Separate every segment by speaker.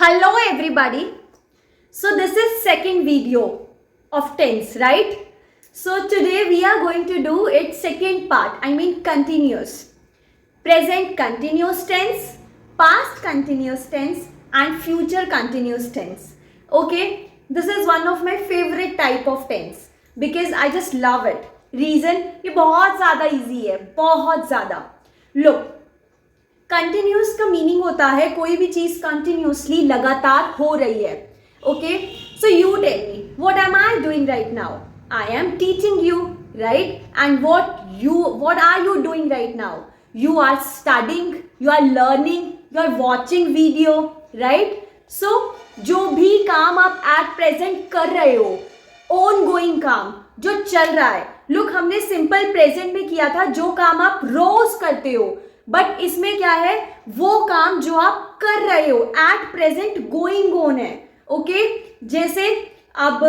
Speaker 1: Hello everybody. So this is second video of tense, right? So today we are going to do its second part, continuous. Present continuous tense, past continuous tense and future continuous tense. Okay, this is one of my favorite type of tense because I just love it. Reason, ये बहुत ज़्यादा easy है, बहुत ज़्यादा. Look, continuous का meaning होता है कोई भी चीज कंटिन्यूसली लगातार हो रही है. Okay, so you tell me what am I doing right now. I am teaching you, right? And what are you doing right now? You are studying, you are learning, you are watching video, right? So जो भी काम आप at present कर रहे हो, on going काम जो चल रहा है. लुक, हमने सिंपल प्रेजेंट में किया था जो काम आप रोज करते हो, बट इसमें क्या है, वो काम जो आप कर रहे हो एट प्रेजेंट गोइंग ऑन है. ओके, जैसे अब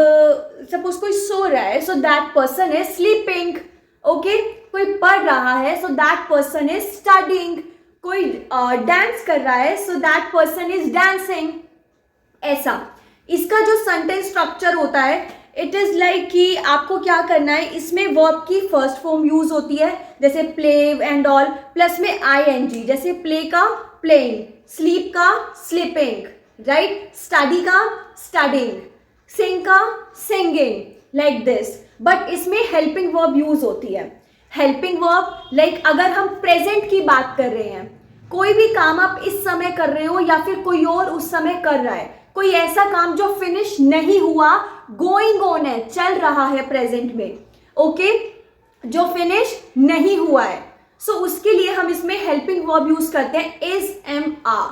Speaker 1: सपोज कोई सो रहा है, so that person is sleeping. Okay, कोई पढ़ रहा है, so that person is studying. कोई डांस कर रहा है, so that person is dancing. ऐसा इसका जो सेंटेंस स्ट्रक्चर होता है, इट इज लाइक कि आपको क्या करना है, इसमें वर्ब की फर्स्ट फॉर्म यूज होती है जैसे प्ले एंड ऑल, प्लस में आईएनजी, जैसे प्ले का प्लेइंग, स्लीप का स्लीपिंग, राइट? स्टडी का स्टडिंग, सिंग का सिंगिंग, लाइक दिस. बट इसमें हेल्पिंग वर्ब यूज होती है. हेल्पिंग वर्ब लाइक अगर हम प्रेजेंट की बात कर रहे हैं, कोई भी काम आप इस समय कर रहे हो या फिर कोई और उस समय कर रहा है, कोई ऐसा काम जो फिनिश नहीं हुआ, गोइंग ऑन है, चल रहा है प्रेजेंट में. ओके, जो फिनिश नहीं हुआ है, सो उसके लिए हम इसमें हेल्पिंग वर्ब यूज करते हैं इज, एम, आर.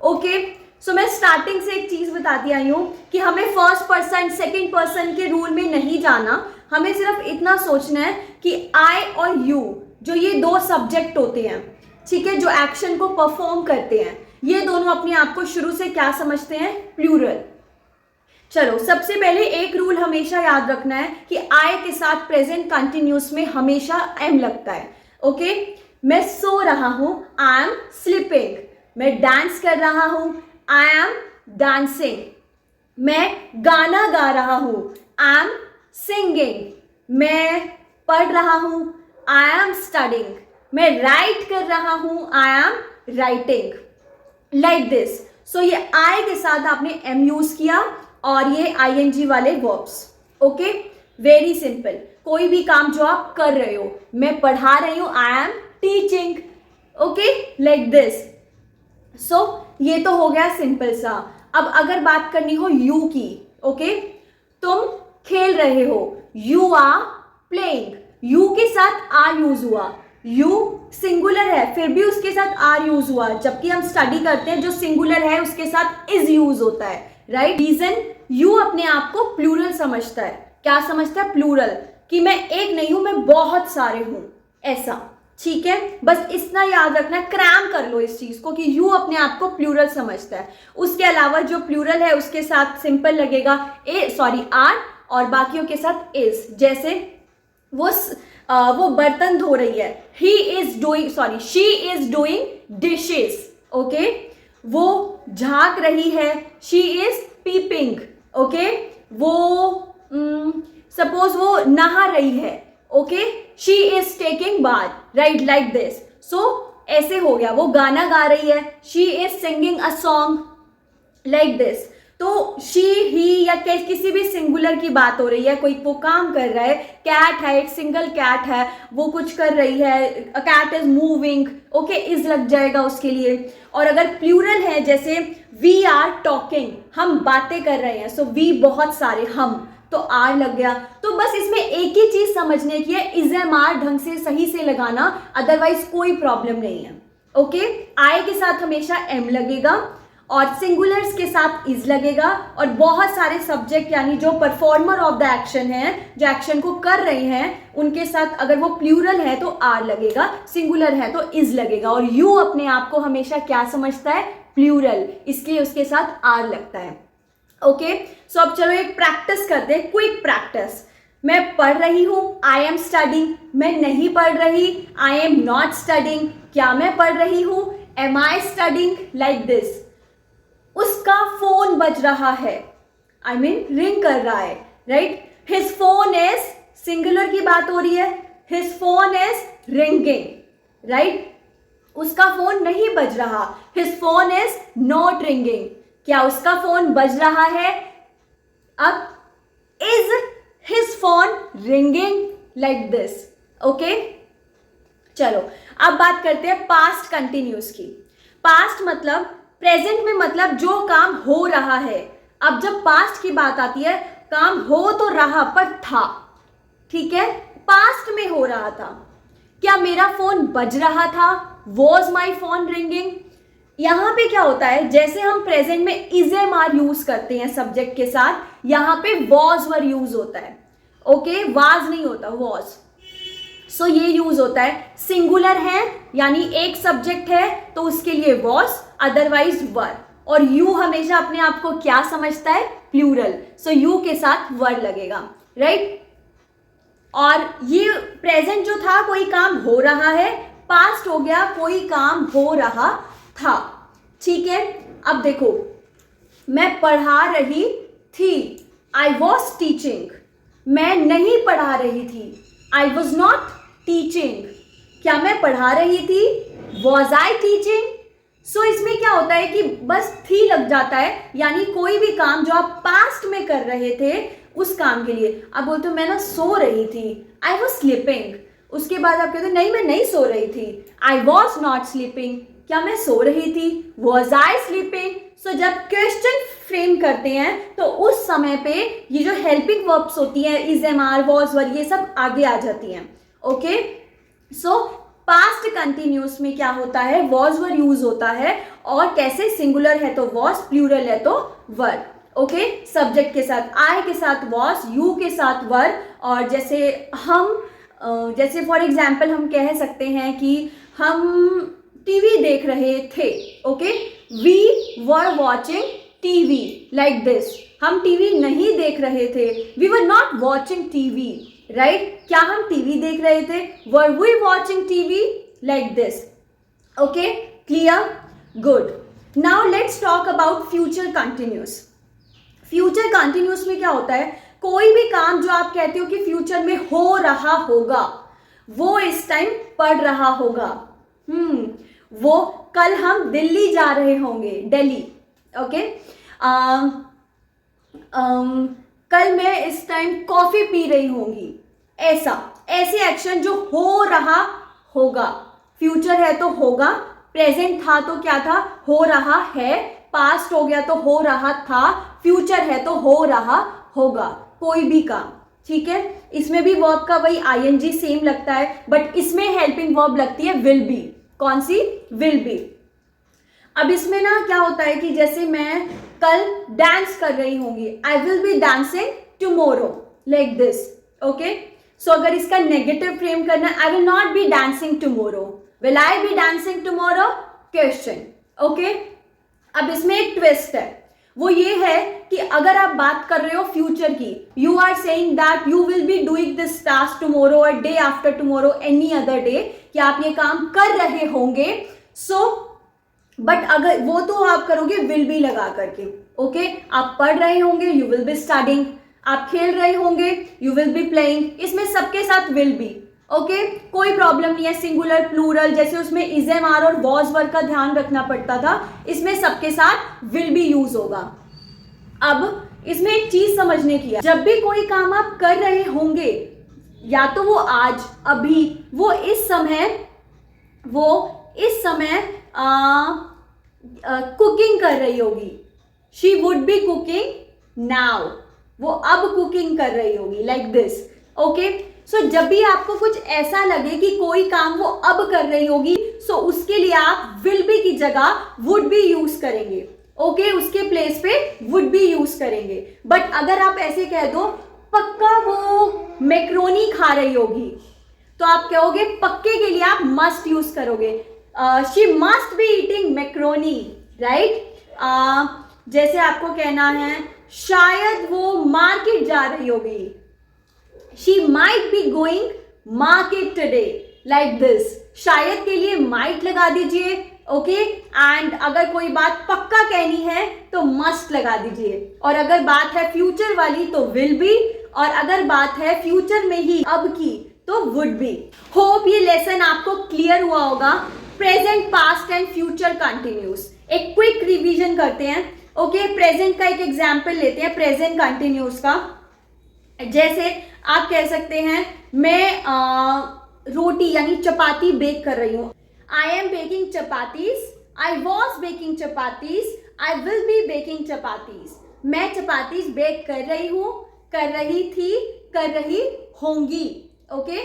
Speaker 1: ओके, सो मैं स्टार्टिंग से एक चीज बताती आई हूं कि हमें फर्स्ट पर्सन सेकंड पर्सन के रूल में नहीं जाना. हमें सिर्फ इतना सोचना है कि आई और यू, जो ये दो सब्जेक्ट होते हैं, ठीक है, जो एक्शन को परफॉर्म करते हैं, ये दोनों अपने आप को शुरू से क्या समझते हैं, प्लूरल. चलो, सबसे पहले एक रूल हमेशा याद रखना है कि आई के साथ प्रेजेंट कंटिन्यूस में हमेशा एम लगता है. ओके, मैं सो रहा हूं, आई एम स्लीपिंग. मैं डांस कर रहा हूं, आई एम डांसिंग. मैं गाना गा रहा हूं, आई एम सिंगिंग. मैं पढ़ रहा हूं, आई एम स्टडिंग. मैं राइट कर रहा हूं, I am writing, like this. So ये आई के साथ आपने एम यूज किया और ये आईएनजी वाले वर्ब्स. Okay, very simple. कोई भी काम जो आप कर रहे हो, मैं पढ़ा रही हूं, I am teaching. Okay, like this. So ये तो हो गया सिंपल सा. अब अगर बात करनी हो यू की, ओके, तुम खेल रहे हो, यू आर प्लेइंग. यू के साथ आर यूज हुआ. यू सिंगुलर है, फिर भी उसके साथ आर यूज हुआ. जबकि हम स्टडी करते हैं, जो सिंगुलर है उसके साथ इज यूज होता है, राइट? रीजन, यू अपने आप को प्लूरल समझता है. क्या समझता है? प्लूरल, कि मैं एक नहीं हूं, मैं बहुत सारे हूं, ऐसा. ठीक है, बस इतना याद रखना है, क्रैम कर लो इस चीज को कि यू अपने आप को प्लूरल समझता है. उसके अलावा जो प्लूरल है उसके साथ सिंपल लगेगा आर, और बाकियों के साथ इज. जैसे वो बर्तन धो रही है, she is doing dishes. Okay, वो झांक रही है, शी इज पीपिंग. ओके, वो सपोज वो नहा रही है, okay, she is taking bath, right? Like this. So ऐसे हो गया. वो गाना गा रही है, she is singing a song, like this. तो शी, ही या किसी भी सिंगुलर की बात हो रही है, कोई वो काम कर रहा है, कैट है, एक सिंगल कैट है, वो कुछ कर रही है, a cat is moving. Okay, is लग जाएगा उसके लिए. और अगर प्लूरल है, जैसे वी आर टॉकिंग, हम बातें कर रहे हैं, सो वी बहुत सारे, हम, तो आर लग गया. तो बस इसमें एक ही चीज समझने की है, इज, एम, आर ढंग से सही से लगाना, अदरवाइज कोई प्रॉब्लम नहीं है. ओके, आई के साथ हमेशा एम लगेगा और सिंगुलर्स के साथ इज लगेगा, और बहुत सारे सब्जेक्ट यानी जो परफॉर्मर ऑफ द एक्शन है, जो एक्शन को कर रहे हैं, उनके साथ अगर वो प्लूरल है तो आर लगेगा, सिंगुलर है तो इज लगेगा. और यू अपने आप को हमेशा क्या समझता है? प्लूरल, इसलिए उसके साथ आर लगता है. ओके, सो अब चलो एक प्रैक्टिस करते हैं, क्विक प्रैक्टिस. मैं पढ़ रही हूं, आई एम स्टडिंग. मैं नहीं पढ़ रही, आई एम नॉट स्टडिंग. क्या मैं पढ़ रही हूं? Am I studying? Like this. उसका बज रहा है, आई मीन रिंग कर रहा है, right. His phone is, singular की बात हो रही है, his phone is ringing, right. उसका फोन नहीं बज रहा, his phone is not ringing. क्या उसका फोन बज रहा है? अब is his phone ringing, like this. Okay, चलो अब बात करते हैं पास्ट कंटिन्यूस की. पास्ट मतलब प्रेजेंट में, मतलब जो काम हो रहा है. अब जब पास्ट की बात आती है, काम हो तो रहा पर था, ठीक है, पास्ट में हो रहा था. क्या मेरा फोन बज रहा था? Was my phone ringing? यहां पे क्या होता है, जैसे हम प्रेजेंट में इज एम आर यूज करते हैं सब्जेक्ट के साथ, यहां पे वॉज वर यूज होता है. ओके, वाज नहीं होता, वॉज. सो ये यूज होता है. सिंगुलर है यानी एक सब्जेक्ट है तो उसके लिए वॉज, अदरवाइज वर. और यू हमेशा अपने आप को क्या समझता है? प्लूरल. सो यू के साथ वर लगेगा, राइट. और ये प्रेजेंट जो था, कोई काम हो रहा है, पास्ट हो गया कोई काम हो रहा था, ठीक है. अब देखो, मैं पढ़ा रही थी, आई वॉज टीचिंग. मैं नहीं पढ़ा रही थी, आई वॉज नॉट टीचिंग. क्या मैं पढ़ा रही थी? Was I teaching? सो इसमें क्या होता है कि बस थी लग जाता है, यानी कोई भी काम जो आप पास्ट में कर रहे थे उस काम के लिए. आप बोलते हो मैं ना सो रही थी, आई वॉज स्लीपिंग. उसके बाद आप कहते हो नहीं मैं नहीं सो रही थी, आई वॉज नॉट स्लीपिंग. क्या मैं सो रही थी? Was I sleeping? सो जब क्वेश्चन फ्रेम करते हैं तो उस समय पे ये जो हेल्पिंग वर्ब्स होती हैं, is am are, was were, ये सब आगे आ जाती हैं. ओके, सो पास्ट कंटिन्यूस में क्या होता है? वॉज वर यूज होता है. और कैसे? सिंगुलर है तो वॉज, प्लूरल है तो वर. ओके, सब्जेक्ट के साथ आई के साथ वॉज, यू के साथ वर. और जैसे हम जैसे फॉर एग्जाम्पल हम कह सकते हैं कि हम टीवी देख रहे थे. Okay, we were watching TV, like this. हम टीवी नहीं देख रहे थे, we were not watching TV, right. क्या हम टीवी देख रहे थे? Were we watching TV, like this. Okay, clear? Good. Now let's talk about future continuous. फ्यूचर कंटिन्यूस में क्या होता है? कोई भी काम जो आप कहते हो कि फ्यूचर में हो रहा होगा, वो इस टाइम पढ़ रहा होगा. वो कल हम दिल्ली जा रहे होंगे, दिल्ली. ओके, कल मैं इस टाइम कॉफी पी रही होंगी. ऐसे एक्शन जो हो रहा होगा. फ्यूचर है तो होगा, प्रेजेंट था तो क्या था? हो रहा है. पास्ट हो गया तो हो रहा था, फ्यूचर है तो हो रहा होगा. कोई भी काम, ठीक है. इसमें भी वर्ब का वही आईएनजी सेम लगता है, बट इसमें हेल्पिंग वर्ब लगती है विल बी. कौन सी? Will be. अब इसमें ना क्या होता है कि जैसे मैं कल डांस कर रही होंगी, I will be dancing tomorrow, like this. Okay, so अगर इसका नेगेटिव फ्रेम करना है, I will not be dancing tomorrow, will I be dancing tomorrow? Question. Okay, अब इसमें एक ट्विस्ट है, वो ये है कि अगर आप बात कर रहे हो फ्यूचर की, you are saying that you will be doing this task tomorrow और day after tomorrow, any other day, कि आप ये काम कर रहे होंगे. सो बट अगर वो तो आप करोगे विल बी लगा करके. ओके, आप पढ़ रहे होंगे, यू विल बी स्टडिंग. आप खेल रहे होंगे, यू विल बी प्लेइंग. इसमें सबके साथ विल बी. ओके, कोई प्रॉब्लम नहीं है. सिंगुलर, प्लूरल, जैसे उसमें इज एम आर और वॉज वर का ध्यान रखना पड़ता था, इसमें सबके साथ विल बी यूज होगा. अब इसमें एक चीज समझने की है, जब भी कोई काम आप कर रहे होंगे, या तो वो आज, अभी, वो इस समय कुकिंग कर रही होगी. She would be cooking now. वो अब कुकिंग कर रही होगी, लाइक दिस. ओके, सो जब भी आपको कुछ ऐसा लगे कि कोई काम वो अब कर रही होगी, सो उसके लिए आप विल बी की जगह वुड बी यूज करेंगे. ओके, उसके प्लेस पे वुड बी यूज करेंगे. बट अगर आप ऐसे कह दो पक्का वो मैक्रोनी खा रही होगी, तो आप कहोगे पक्के के लिए आप मस्ट यूज करोगे. She must be eating macaroni, right. जैसे आपको कहना है शायद वो मार्केट जा रही होगी, she might be going market today, like this. शायद के लिए might लगा दीजिए. ओके एंड अगर कोई बात पक्का कहनी है तो मस्ट लगा दीजिए, और अगर बात है फ्यूचर वाली तो विल बी, और अगर बात है फ्यूचर में ही अब की तो वुड बी। होप ये लेसन आपको क्लियर हुआ होगा। Present, past and future continuous, एक क्विक रिवीजन करते हैं। ओके, प्रेजेंट का एक एग्जांपल लेते हैं, प्रेजेंट कंटिन्यूस का। जैसे आप कह सकते हैं मैं रोटी यानी चपाती बेक कर रही हूँ। I am baking chapatis, I was baking chapatis, I will B baking chapatis. मैं चपातीज बेक कर रही हूँ, कर रही थी, कर रही होंगी। ओके,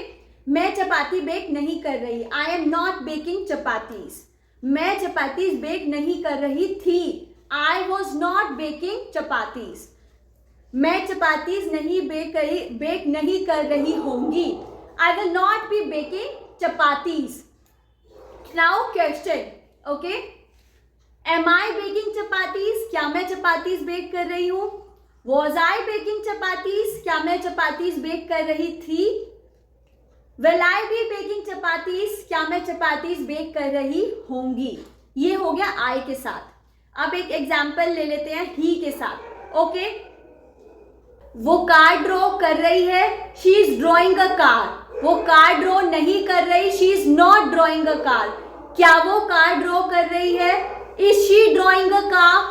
Speaker 1: मैं चपाती बेक नहीं कर रही, I am not baking chapatis. मैं चपातीज बेक नहीं कर रही थी, I was not baking chapatis. मैं चपातीज नहीं बेक नहीं कर रही होंगी, I will not be baking chapatis. Now question, okay, am I baking chapatis, क्या मैं चपातीज बेक कर रही हूं? वॉज आई बेकिंग चपातीज, क्या मैं चपातीज बेक कर रही थी? Will I be baking chapatis, क्या मैं चपातीज बेक कर रही होंगी? ये हो गया आई के साथ। अब एक एग्जाम्पल ले लेते हैं ही के साथ। ओके, वो कार ड्रॉ कर रही है, she is drawing a car. वो कार ड्रॉ नहीं कर रही, she is not drawing a car. क्या वो कार ड्रॉ कर रही है? Is she drawing a car?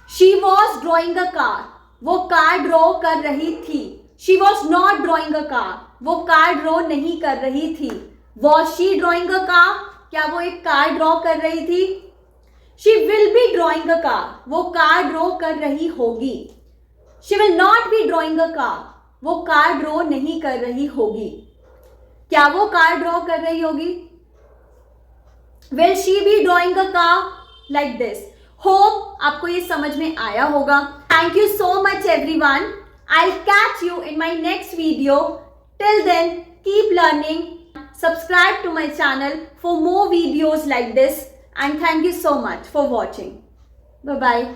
Speaker 1: She was drawing a car. वो कार ड्रॉ कर रही थी, she was not drawing a car. वो कार ड्रॉ नहीं कर रही थी। Was she drawing a car? क्या वो एक कार ड्रॉ कर रही थी? She will be drawing a car. वो कार ड्रॉ कर रही होगी। She will not B drawing a car. वो कार ड्रॉ नहीं कर रही होगी। क्या वो कार ड्रॉ कर रही होगी? Will she be drawing a car? Like this. Hope आपको ये समझ में आया होगा। Thank you so much everyone. I'll catch you in my next video. Till then, keep learning. Subscribe to my channel for more videos like this. And thank you so much for watching. Bye bye.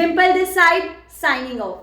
Speaker 1: Dimple this side, signing off.